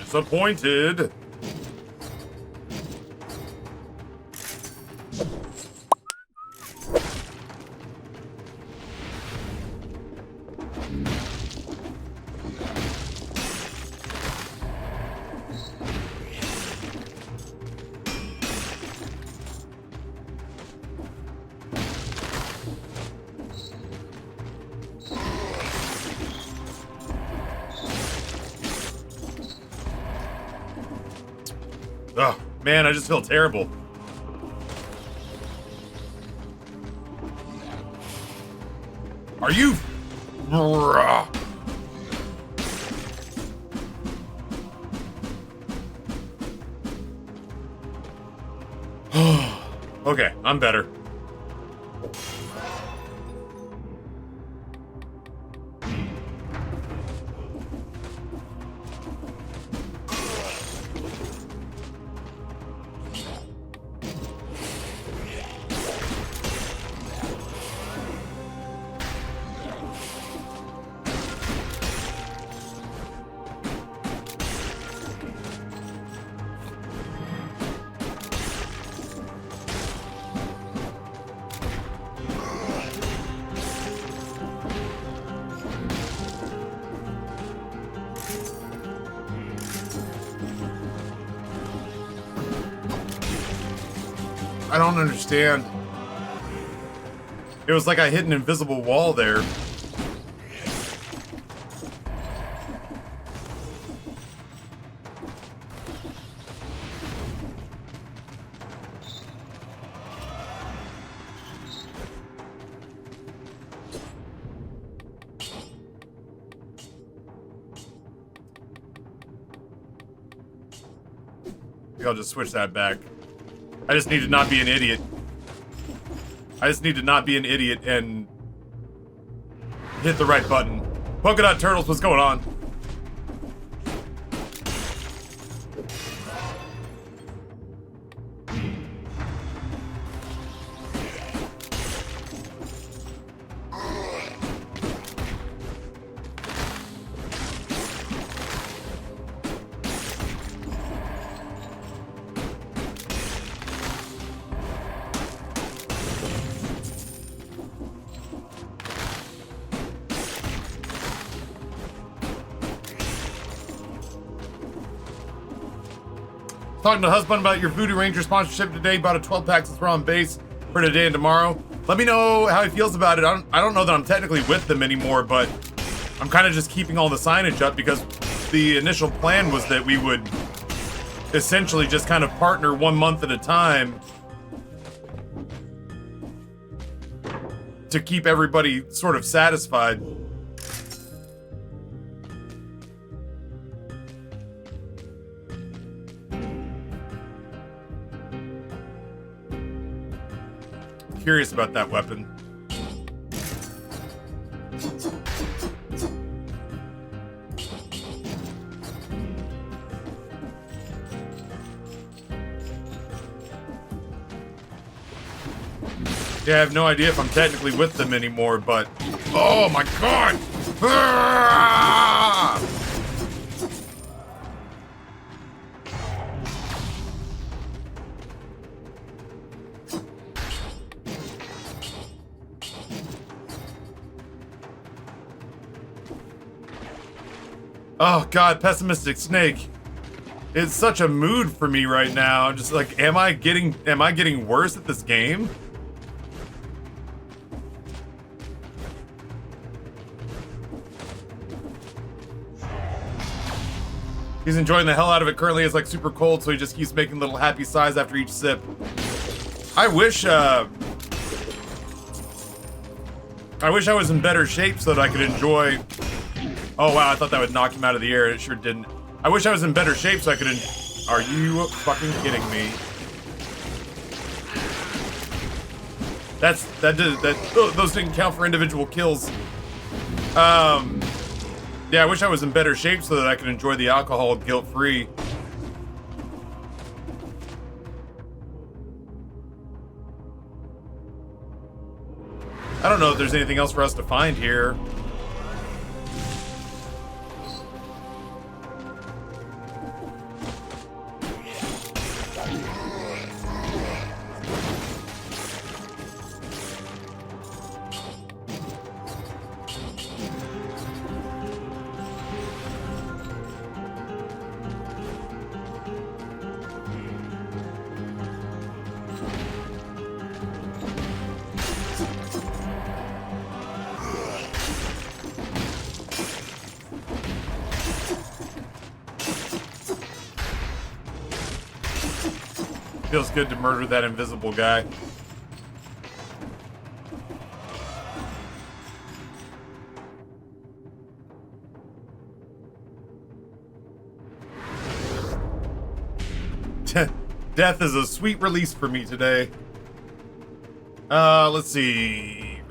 Disappointed. Oh, man, I just feel terrible. Are you... Okay, I'm better. I don't understand. It was like I hit an invisible wall there. I think I'll just switch that back. I just need to not be an idiot. I just need to not be an idiot and hit the right button. Polka Dot Turtles, what's going on? Talking to husband about your Voodoo Ranger sponsorship today. Bought a 12-pack since we're on base for today and tomorrow. Let me know how he feels about it. I don't know that I'm technically with them anymore, but I'm kind of just keeping all the signage up because the initial plan was that we would essentially just kind of partner 1 month at a time to keep everybody sort of satisfied. Curious about that weapon. Yeah, I have no idea if I'm technically with them anymore, but oh my god! Ah! Oh god, Pessimistic Snake. It's such a mood for me right now. I'm just like, am I getting worse at this game? He's enjoying the hell out of it. Currently it's like super cold, so he just keeps making little happy sighs after each sip. I wish I was in better shape so that I could enjoy. Oh wow, I thought that would knock him out of the air. It sure didn't. I wish I was in better shape so I could Are you fucking kidding me? Those didn't count for individual kills. Yeah, I wish I was in better shape so that I could enjoy the alcohol guilt-free. I don't know if there's anything else for us to find here. Feels good to murder that invisible guy. Death is a sweet release for me today. Let's see.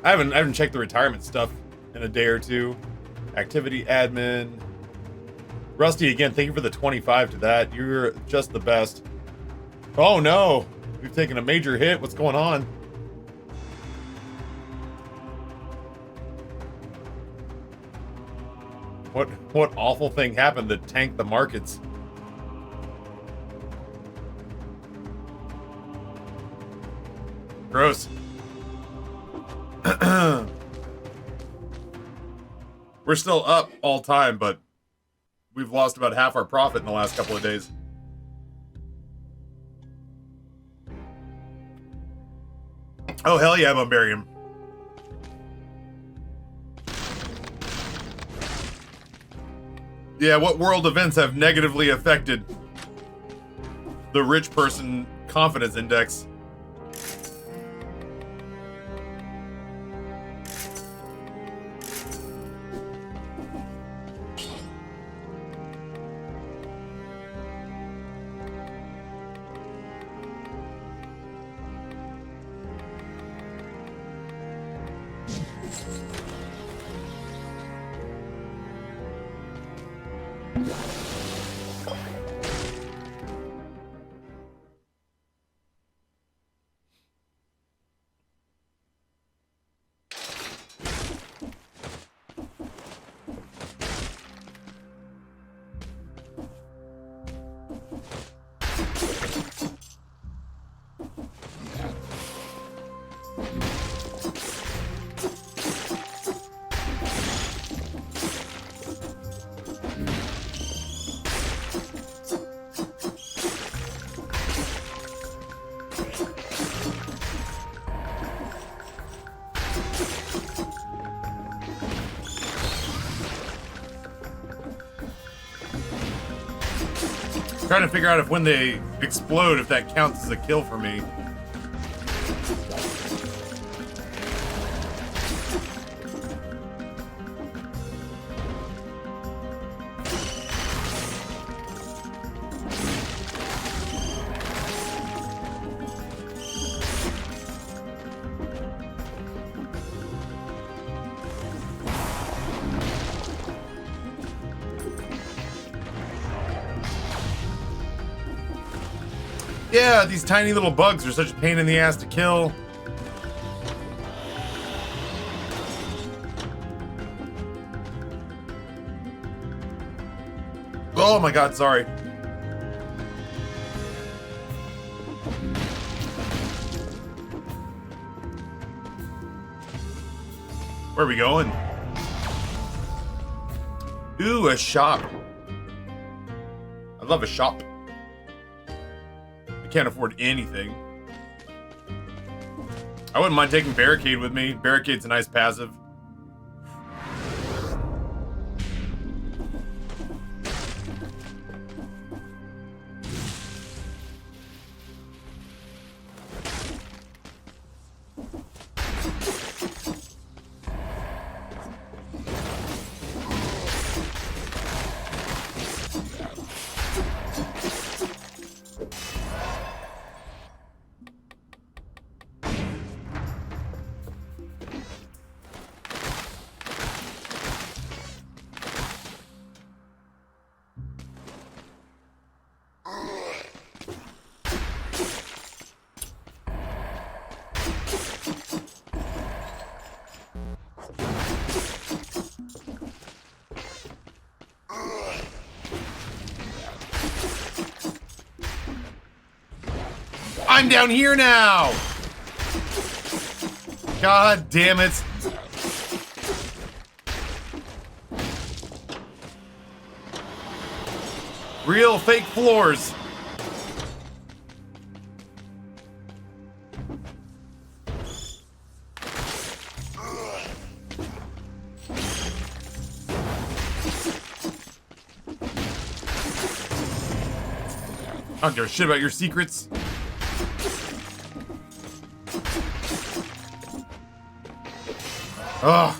I haven't checked the retirement stuff in a day or two. Activity admin. Rusty, again, thank you for the 25 to that. You're just the best. Oh no, we've taken a major hit. What's going on? What awful thing happened that tanked the markets? Gross. We're still up all time, but we've lost about half our profit in the last couple of days. Oh, hell yeah, Bumbarium. Yeah, what world events have negatively affected the rich person confidence index? Trying to figure out if when they explode, if that counts as a kill for me. Yeah, these tiny little bugs are such a pain in the ass to kill. Oh my god, sorry. Where are we going? Ooh, a shop. I love a shop. Can't afford anything. I wouldn't mind taking Barricade with me. Barricade's a nice passive. I'm down here now! God damn it. Real fake floors. I don't give a shit about your secrets. Ugh.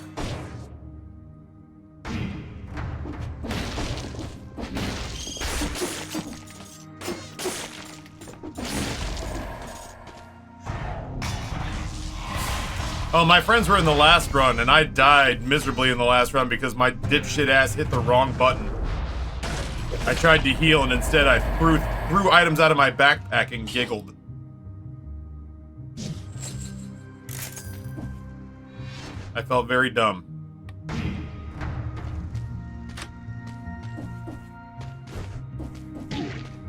Oh, my friends were in the last run, and I died miserably in the last run because my dipshit ass hit the wrong button. I tried to heal, and instead I threw items out of my backpack and giggled. I felt very dumb.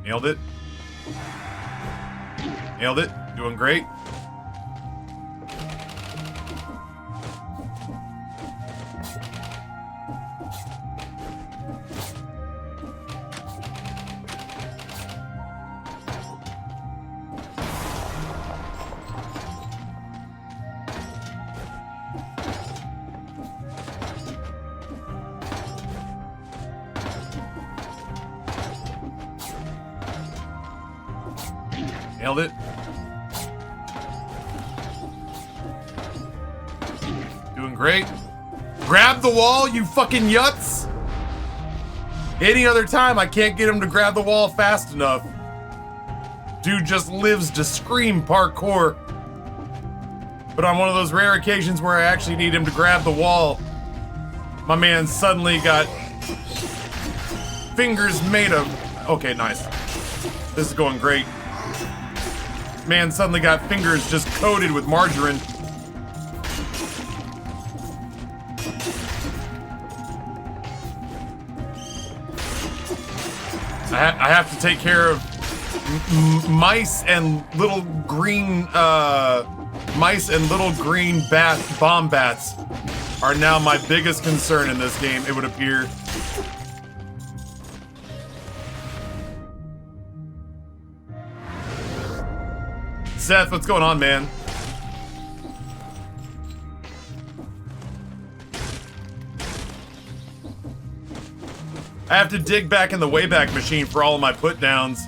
Nailed it. Nailed it. Doing great. Nailed it. Doing great. Grab the wall, you fucking yuts! Any other time, I can't get him to grab the wall fast enough. Dude just lives to scream parkour. But on one of those rare occasions where I actually need him to grab the wall, my man suddenly got fingers made of... Okay, nice. This is going great. Man suddenly got fingers just coated with margarine. I have to take care of mice and little green bomb bats are now my biggest concern in this game, it would appear. Seth, what's going on, man? I have to dig back in the Wayback Machine for all of my put downs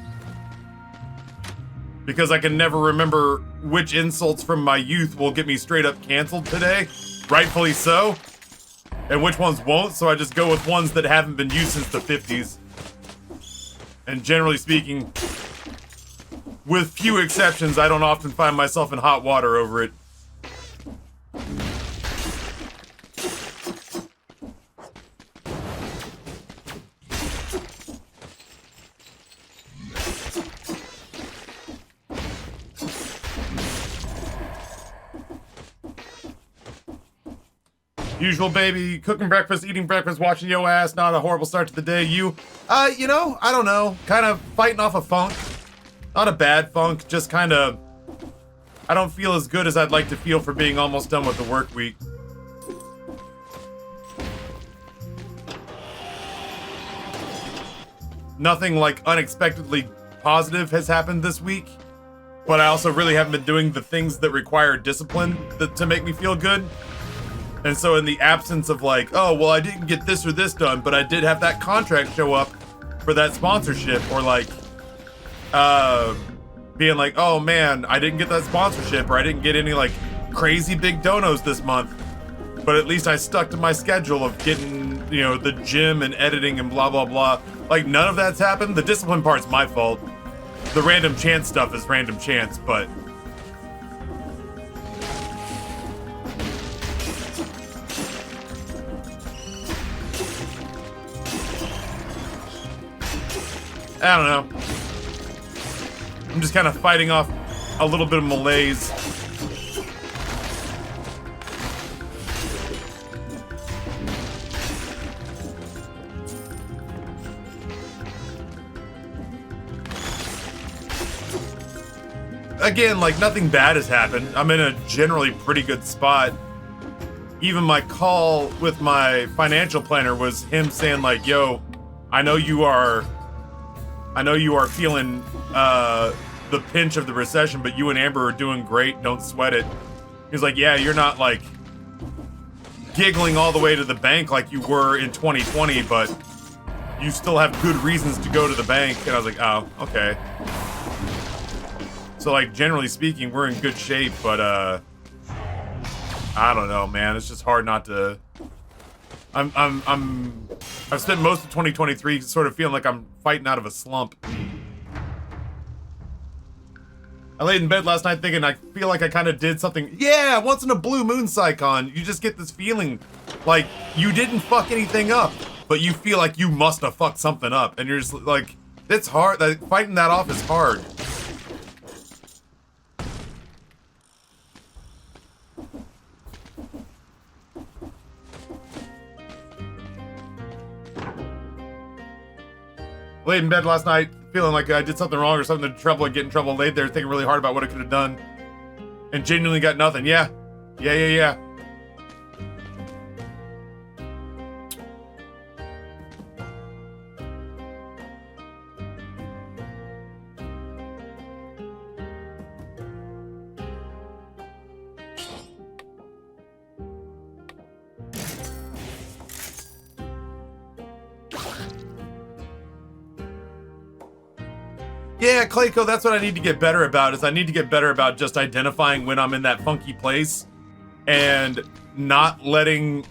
because I can never remember which insults from my youth will get me straight up canceled today, rightfully so, and which ones won't, so I just go with ones that haven't been used since the 50s. And generally speaking, with few exceptions, I don't often find myself in hot water over it. Usual, baby. Cooking breakfast, eating breakfast, watching yo ass. Not a horrible start to the day. You know, I don't know. Kind of fighting off a funk. Not a bad funk, just kind of... I don't feel as good as I'd like to feel for being almost done with the work week. Nothing, like, unexpectedly positive has happened this week. But I also really haven't been doing the things that require discipline to make me feel good. And so in the absence of, like, oh, well, I didn't get this or this done, but I did have that contract show up for that sponsorship, or, like... being like, oh man, I didn't get that sponsorship, or I didn't get any like crazy big donos this month, but at least I stuck to my schedule of getting, you know, the gym and editing and blah blah blah. Like, none of that's happened. The discipline part's my fault. The random chance stuff is random chance, but I don't know. I'm just kind of fighting off a little bit of malaise. Again, like, nothing bad has happened. I'm in a generally pretty good spot. Even my call with my financial planner was him saying, like, yo, I know you are feeling the pinch of the recession, but you and Amber are doing great. Don't sweat it. He's like, yeah, you're not like giggling all the way to the bank like you were in 2020, but you still have good reasons to go to the bank. And I was like, oh, okay. So, like, generally speaking, we're in good shape, but I I don't know, man. It's just hard not to. I've spent most of 2023 sort of feeling like I'm fighting out of a slump. I laid in bed last night thinking I feel like I kind of did something. Yeah, once in a blue moon, Psycon. You just get this feeling like you didn't fuck anything up, but you feel like you must have fucked something up. And you're just like, it's hard. Like, fighting that off is hard. Laid in bed last night feeling like I did something wrong or something in trouble and get in trouble. Laid there thinking really hard about what I could have done and genuinely got nothing. Yeah. Yeah, Clayco, that's what I need to get better about, is I need to get better about just identifying when I'm in that funky place and not letting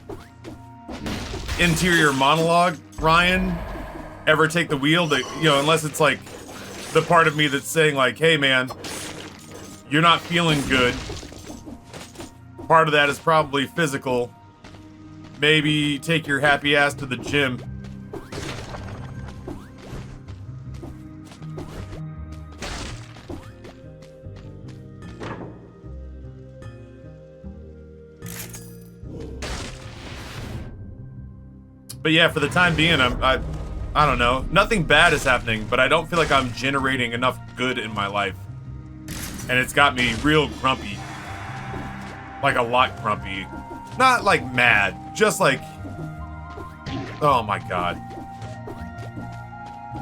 interior monologue Ryan ever take the wheel, to, you know, unless it's like the part of me that's saying like, hey man, you're not feeling good. Part of that is probably physical. Maybe take your happy ass to the gym. But yeah, for the time being, I don't know. Nothing bad is happening, but I don't feel like I'm generating enough good in my life. And it's got me real grumpy. Like a lot grumpy. Not like mad, just like, oh my god.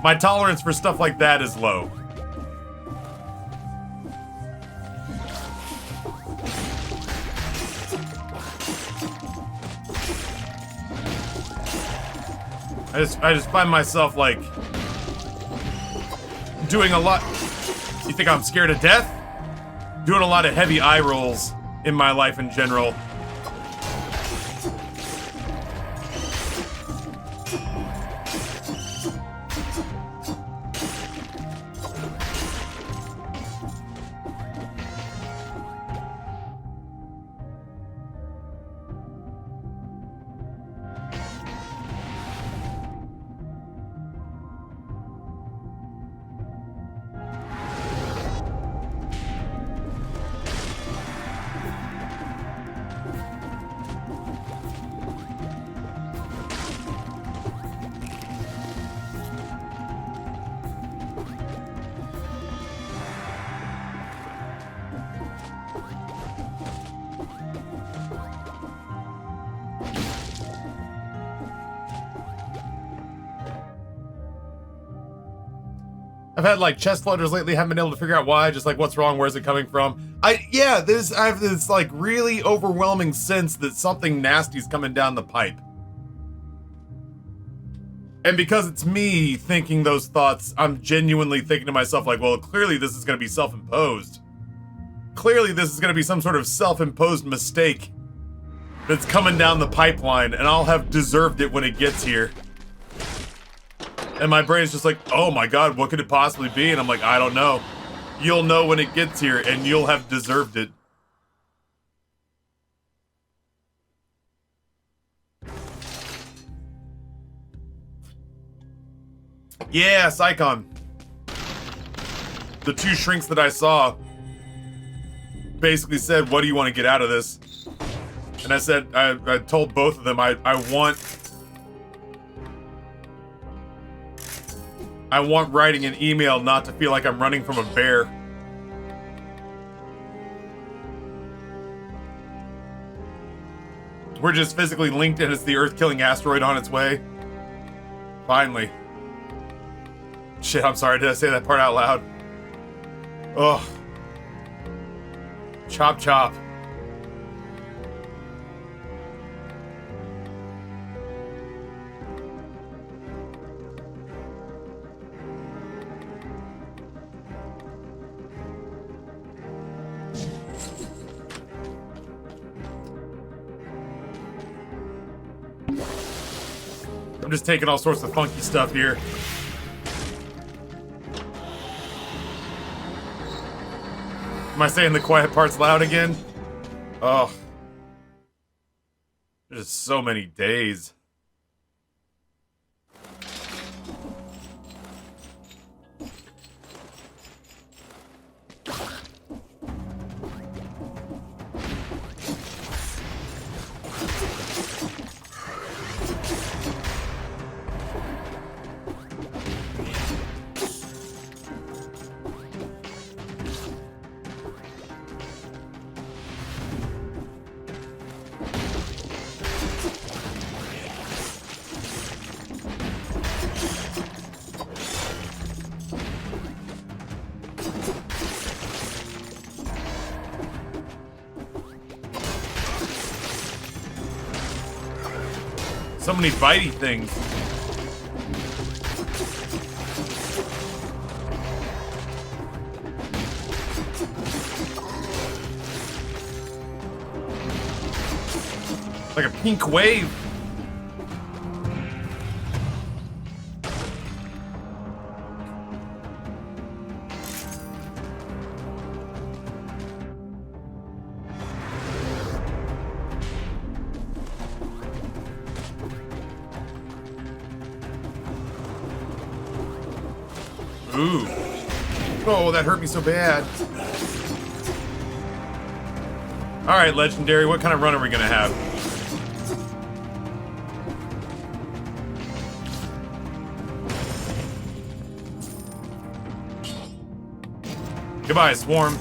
My tolerance for stuff like that is low. I just find myself like doing a lot. You think I'm scared of death? Doing a lot of heavy eye rolls in my life in general. I've had like chest flutters lately, haven't been able to figure out why, just like what's wrong, where's it coming from? I have this like really overwhelming sense that something nasty's coming down the pipe. And because it's me thinking those thoughts, I'm genuinely thinking to myself like, well, clearly this is gonna be self-imposed. Clearly this is gonna be some sort of self-imposed mistake that's coming down the pipeline, and I'll have deserved it when it gets here. And my brain's just like, oh my god, what could it possibly be? And I'm like, I don't know. You'll know when it gets here, and you'll have deserved it. Yeah, Psycon. The two shrinks that I saw basically said, what do you want to get out of this? And I said, I told both of them, I want writing an email not to feel like I'm running from a bear. We're just physically linked and it's the Earth-killing asteroid on its way. Finally. Shit, I'm sorry, did I say that part out loud? Ugh. Chop chop. I'm just taking all sorts of funky stuff here. Am I saying the quiet part's loud again? Oh. There's so many days. So many bitey things. Like a pink wave. Ooh. Oh, that hurt me so bad. Alright, Legendary, what kind of run are we gonna have? Goodbye, Swarm.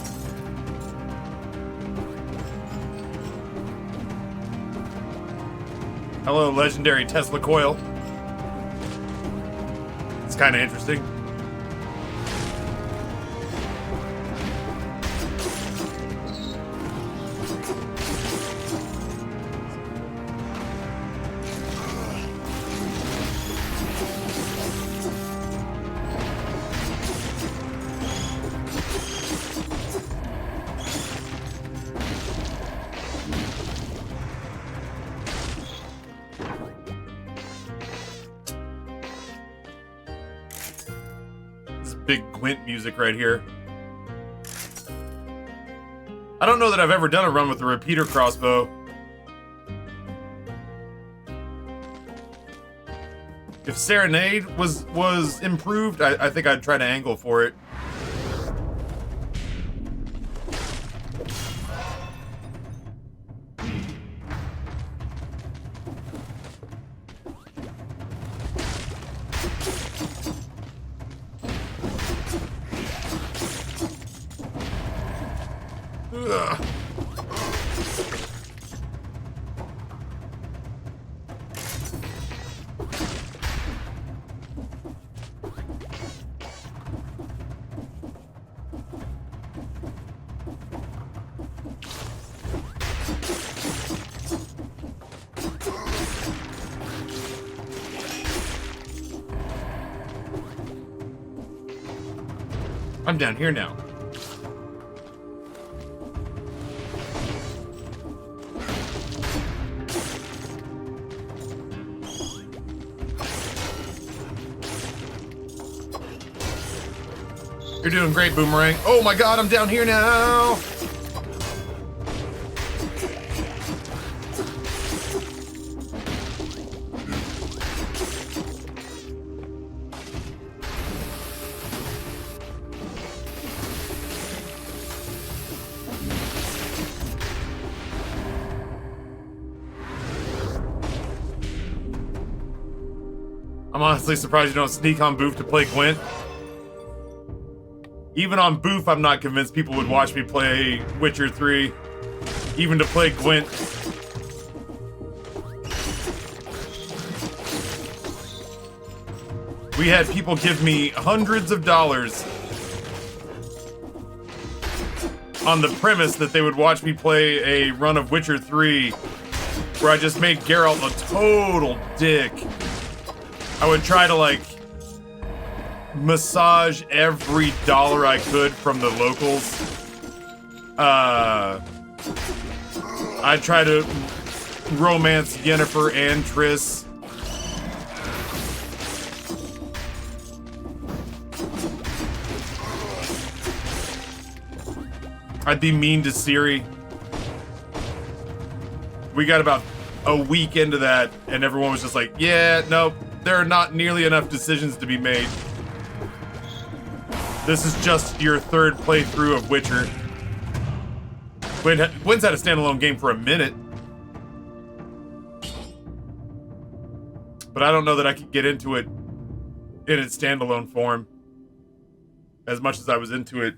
Hello, Legendary Tesla Coil. It's kind of interesting. Big Gwent music right here. I don't know that I've ever done a run with a repeater crossbow. If Serenade was improved, I think I'd try to angle for it. Ugh. I'm down here now. You're doing great, Boomerang. Oh my god, I'm down here now! I'm honestly surprised you don't sneak on Boof to play Gwent. Even on Boof, I'm not convinced people would watch me play Witcher 3. Even to play Gwent. We had people give me hundreds of dollars on the premise that they would watch me play a run of Witcher 3 where I just made Geralt a total dick. I would try to, like, massage every dollar I could from the locals. I'd try to romance Yennefer and Triss. I'd be mean to Siri. We got about a week into that, and everyone was just like, yeah, nope, there are not nearly enough decisions to be made. This is just your third playthrough of Witcher. Wynn's had a standalone game for a minute. But I don't know that I could get into it in its standalone form as much as I was into it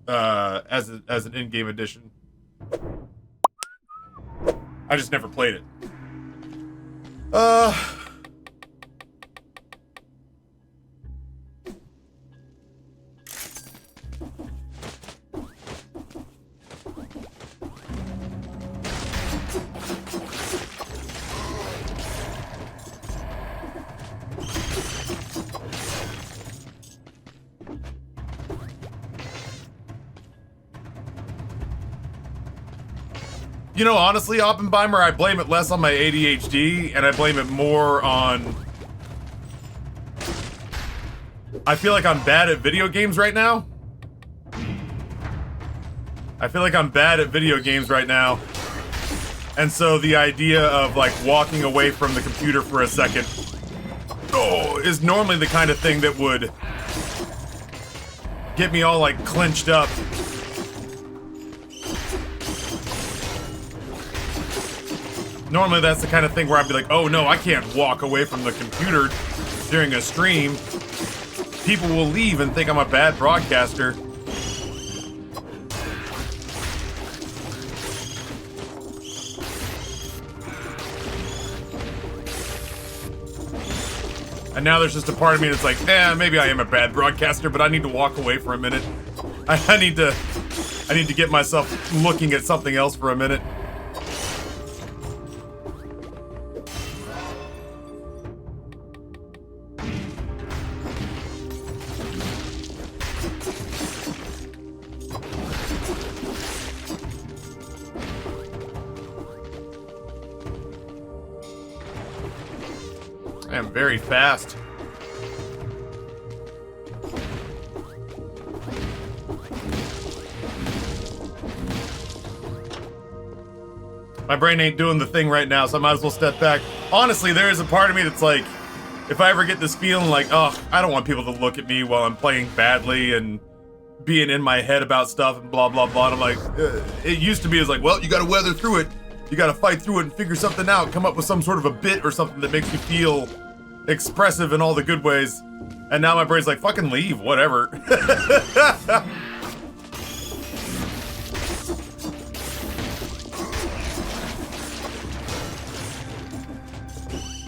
as an in-game edition. I just never played it. You know, honestly, Oppenheimer, I blame it less on my ADHD, and I blame it more on... I feel like I'm bad at video games right now. And so the idea of, like, walking away from the computer for a second is normally the kind of thing that would get me all, like, clenched up. Normally that's the kind of thing where I'd be like, oh no, I can't walk away from the computer during a stream. People will leave and think I'm a bad broadcaster. And now there's just a part of me that's like, maybe I am a bad broadcaster, but I need to walk away for a minute. I need to get myself looking at something else for a minute. I am very fast. My brain ain't doing the thing right now, so I might as well step back. Honestly, there is a part of me that's like, if I ever get this feeling like, oh, I don't want people to look at me while I'm playing badly and being in my head about stuff and blah, blah, blah. And I'm like, it used to be as like, well, you gotta weather through it. You gotta fight through it and figure something out. Come up with some sort of a bit or something that makes you feel expressive in all the good ways. And now my brain's like, fucking leave, whatever.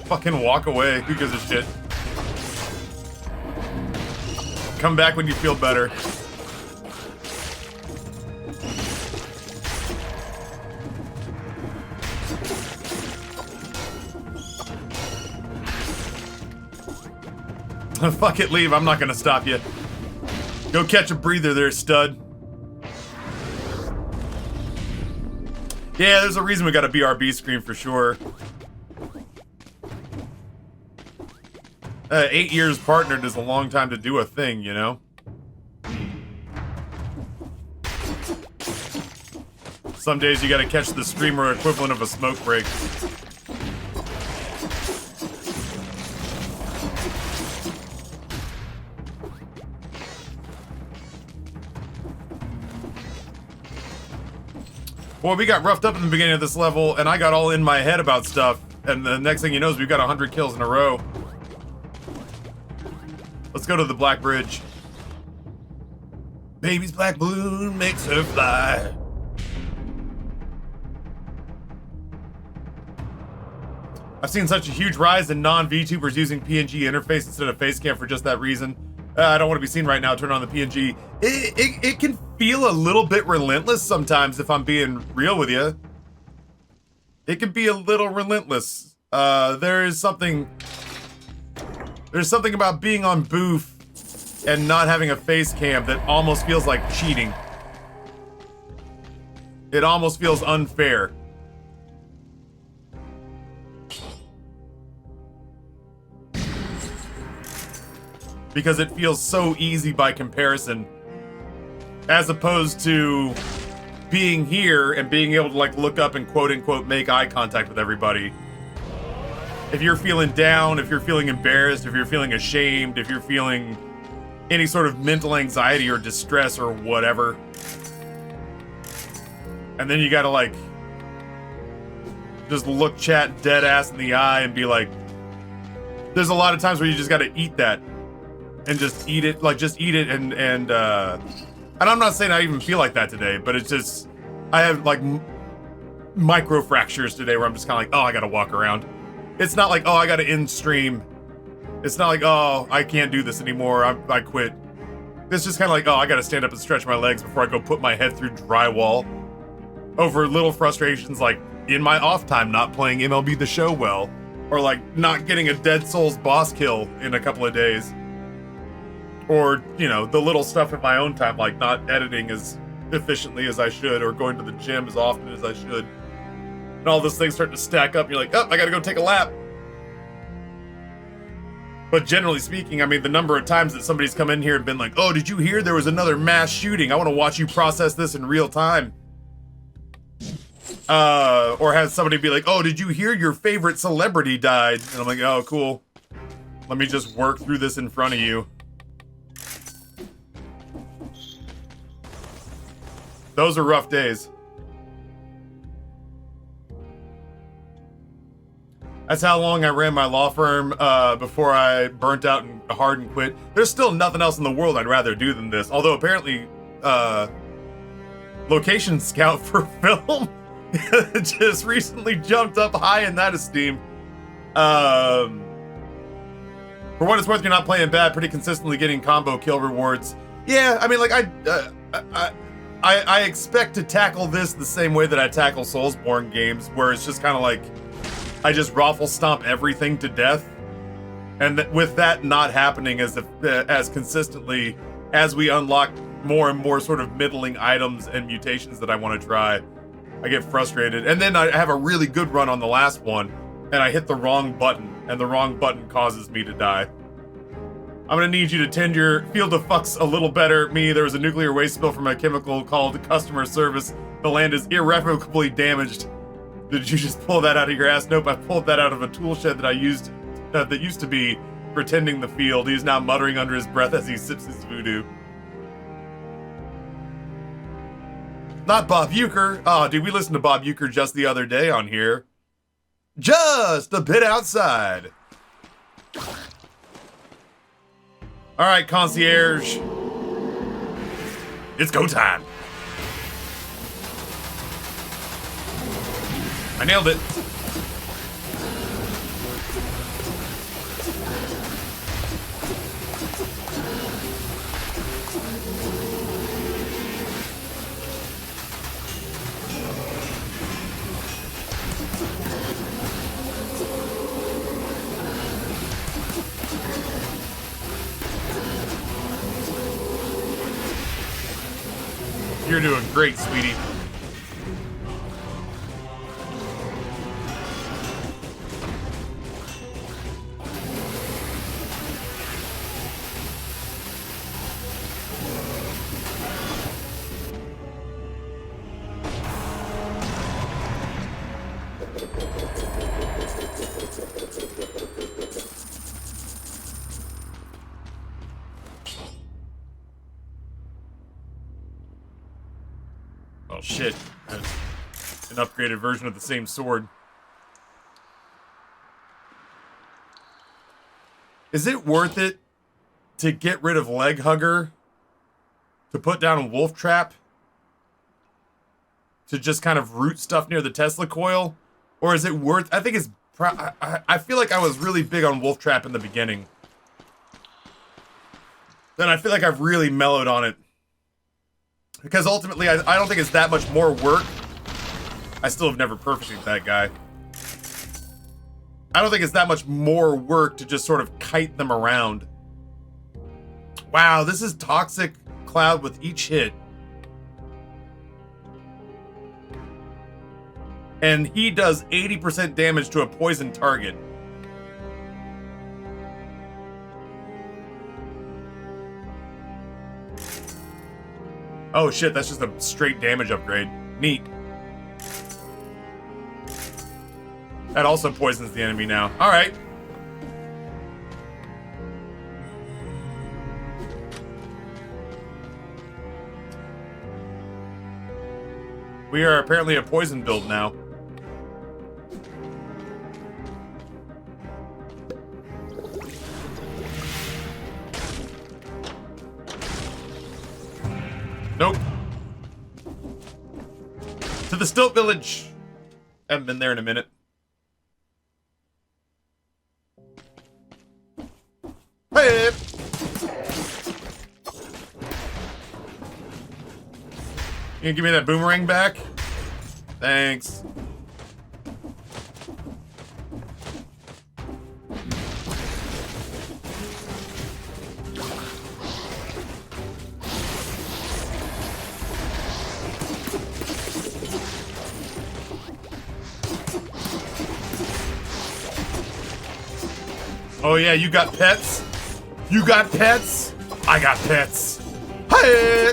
Fucking walk away, who gives a shit? Come back when you feel better. Fuck it, leave. I'm not gonna stop you. Go catch a breather there, stud. Yeah, there's a reason we got a BRB screen for sure. 8 years partnered is a long time to do a thing, you know? Some days you gotta catch the streamer equivalent of a smoke break. Boy, we got roughed up in the beginning of this level, and I got all in my head about stuff. And the next thing you know is we've got 100 kills in a row. Let's go to the Black Bridge. Baby's black balloon makes her fly. I've seen such a huge rise in non-VTubers using PNG interface instead of Facecam for just that reason. I don't want to be seen right now. Turn on the PNG. It can feel a little bit relentless sometimes, if I'm being real with you. It can be a little relentless. There's something about being on booth and not having a face cam that almost feels like cheating. It almost feels unfair. Because it feels so easy by comparison. as opposed to being here and being able to like look up and quote unquote make eye contact with everybody. If you're feeling down, if you're feeling embarrassed, if you're feeling ashamed, if you're feeling any sort of mental anxiety or distress or whatever, and then you gotta like just look chat dead ass in the eye and be like, there's a lot of times where you just gotta eat that and just eat it, like just eat it and I'm not saying I even feel like that today, but it's just, I have like micro fractures today where I'm just kind of like, oh, I gotta walk around. It's not like, oh, I gotta end stream. It's not like, oh, I can't do this anymore, I quit. It's just kind of like, oh, I gotta stand up and stretch my legs before I go put my head through drywall over little frustrations like in my off time not playing MLB The Show well, or like not getting a Dead Souls boss kill in a couple of days. Or, you know, the little stuff in my own time, like not editing as efficiently as I should, or going to the gym as often as I should. And all those things start to stack up, and you're like, oh, I gotta go take a lap. But generally speaking, I mean, the number of times that somebody's come in here and been like, oh, did you hear there was another mass shooting? I want to watch you process this in real time. Or has somebody be like, oh, did you hear your favorite celebrity died? And I'm like, oh, cool. Let me just work through this in front of you. Those are rough days. That's how long I ran my law firm before I burnt out and hard and quit. There's still nothing else in the world I'd rather do than this. Although apparently, location scout for film just recently jumped up high in that esteem. For what it's worth, you're not playing bad. Pretty consistently getting combo kill rewards. Yeah, I mean, like I expect to tackle this the same way that I tackle Soulsborne games, where it's just kind of like I just raffle stomp everything to death, and with that not happening as consistently as we unlock more and more sort of middling items and mutations that I want to try, I get frustrated. And then I have a really good run on the last one, and I hit the wrong button, and the wrong button causes me to die. I'm gonna need you to tend your field of fucks a little better. Me, there was a nuclear waste spill from a chemical called customer service. The land is irrevocably damaged. Did you just pull that out of your ass? Nope, I pulled that out of a tool shed that I used, that used to be pretending the field. He's now muttering under his breath as he sips his voodoo. Not Bob Uecker. Oh, dude, we listened to Bob Uecker just the other day on here. Just a bit outside. All right, concierge. It's go time. I nailed it. You're doing great, sweetie. Oh shit, an upgraded version of the same sword. Is it worth it to get rid of Leg Hugger, to put down a Wolf Trap, to just kind of root stuff near the Tesla coil? Or is it worth, I think it's, I feel like I was really big on Wolf Trap in the beginning. Then I feel like I've really mellowed on it. Because ultimately, I don't think it's that much more work. I still have never perfected that guy. I don't think it's that much more work to just sort of kite them around. Wow, this is Toxic Cloud with each hit. And he does 80% damage to a poison target. Oh shit, that's just a straight damage upgrade. Neat. That also poisons the enemy now. Alright. We are apparently a poison build now. Nope. To the Stilt Village. Haven't been there in a minute. Hey! You gonna give me that boomerang back? Thanks. Oh yeah, you got pets? You got pets? I got pets. Hey!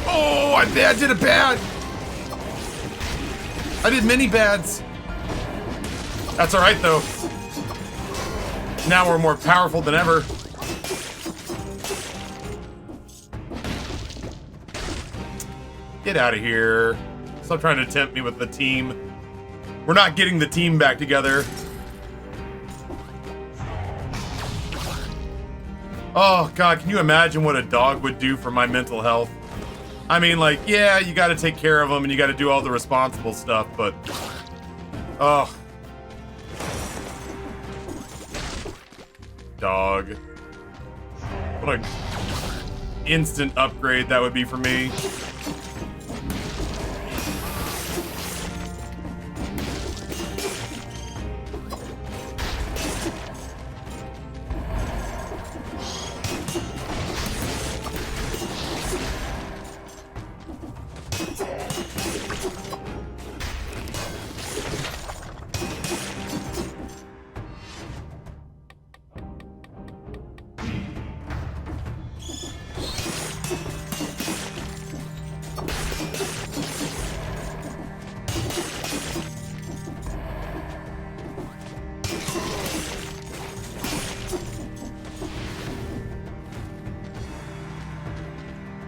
Oh, I did a bad. I did many bads. That's all right though. Now we're more powerful than ever. Get out of here. Stop trying to tempt me with the team. We're not getting the team back together. Oh God, can you imagine what a dog would do for my mental health? I mean, like, yeah, you gotta take care of them and you gotta do all the responsible stuff, but... Oh. Dog. What an instant upgrade that would be for me.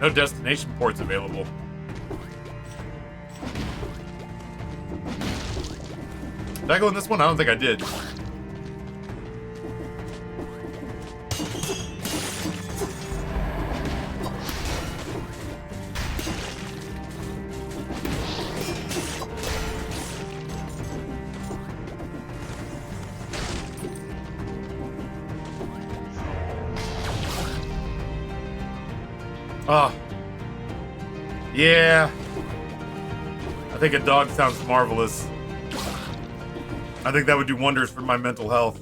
No destination ports available. Did I go in this one? I don't think I did. Oh. Yeah. I think a dog sounds marvelous. I think that would do wonders for my mental health.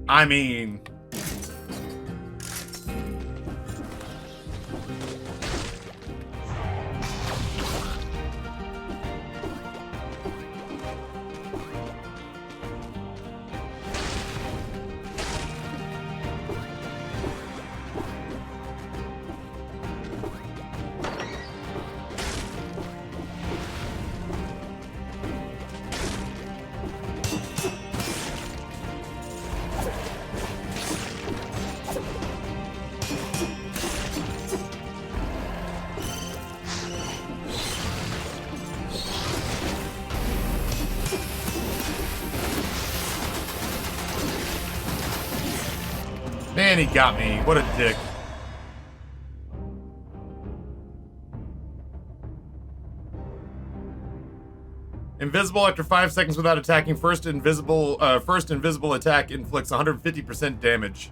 I mean... Man, he got me. What a dick. Invisible after 5 seconds without attacking. First invisible attack inflicts 150% damage.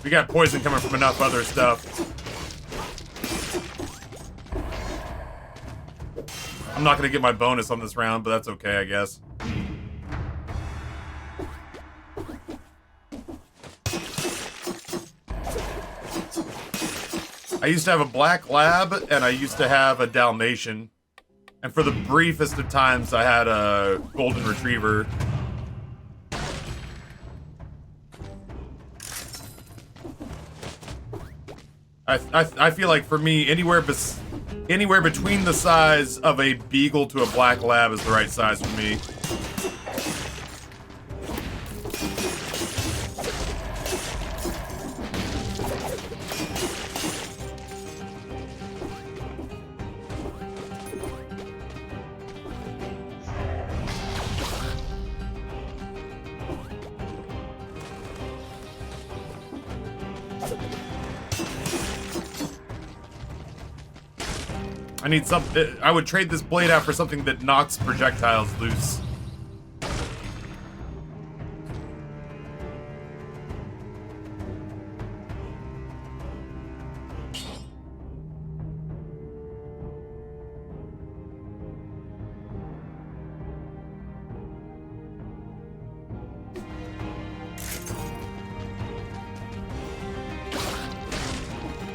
We got poison coming from enough other stuff. I'm not gonna get my bonus on this round, but that's okay, I guess. I used to have a black lab, and I used to have a Dalmatian. And for the briefest of times, I had a golden retriever. I feel like for me, anywhere between the size of a beagle to a black lab is the right size for me. I need something. I would trade this blade out for something that knocks projectiles loose.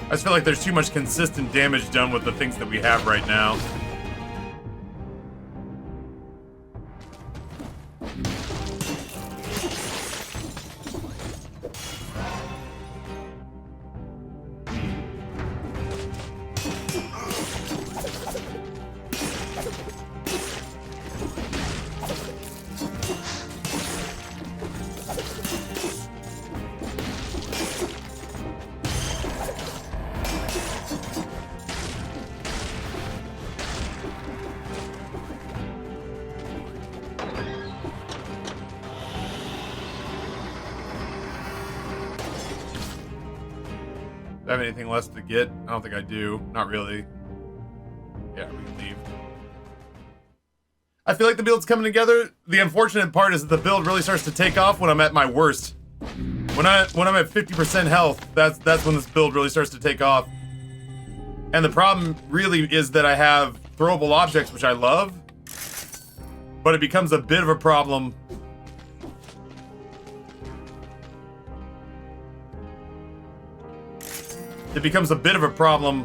I just feel like there's too much consistent damage done with the things that we have right now. Do I have anything less to get? I don't think I do. Not really. Yeah, we can leave. I feel like the build's coming together. The unfortunate part is that the build really starts to take off when I'm at my worst. When I'm at 50% health, that's when this build really starts to take off. And the problem really is that I have throwable objects, which I love, but it becomes a bit of a problem. It becomes a bit of a problem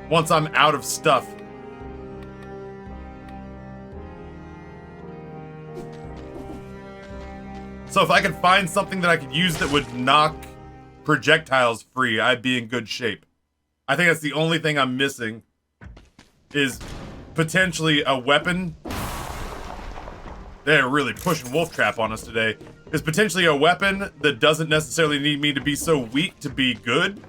once I'm out of stuff. So if I could find something that I could use that would knock projectiles free, I'd be in good shape. I think that's the only thing I'm missing, is potentially a weapon. They're really pushing Wolf Trap on us today. Is potentially a weapon that doesn't necessarily need me to be so weak to be good.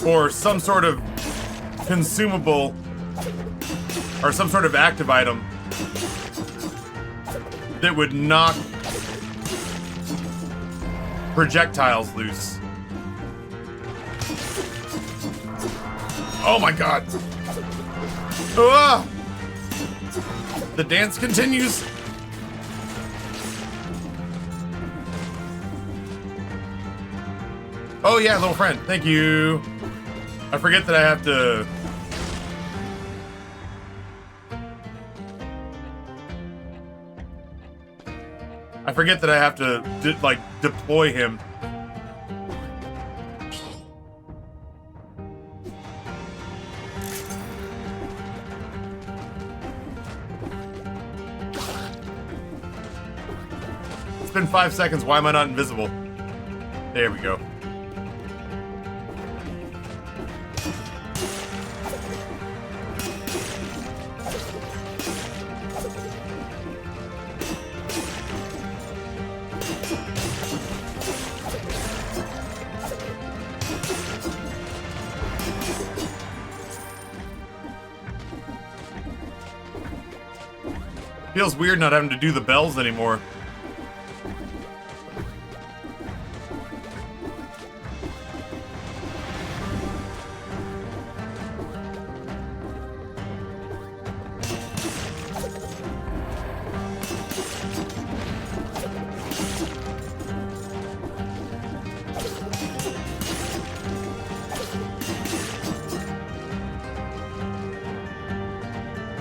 Or some sort of consumable, or some sort of active item that would knock projectiles loose. Oh my god. Ah! The dance continues. Oh yeah, little friend. Thank you. I forget that I have to... I forget that I have to, like, deploy him. It's been 5 seconds. Why am I not invisible? There we go. feels weird not having to do the bells anymore.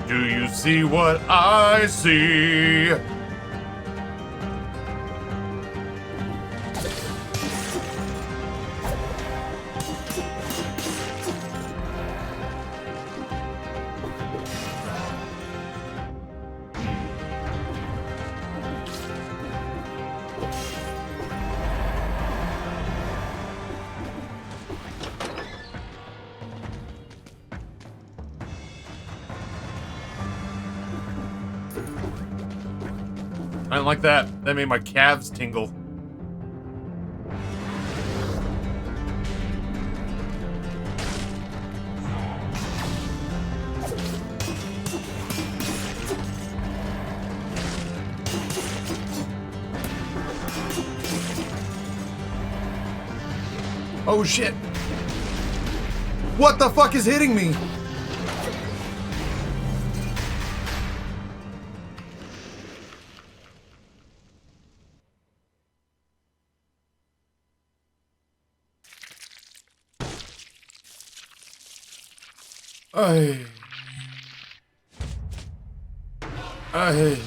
Do you see what I see? I don't like that. That made my calves tingle. Oh shit. What the fuck is hitting me? Ay.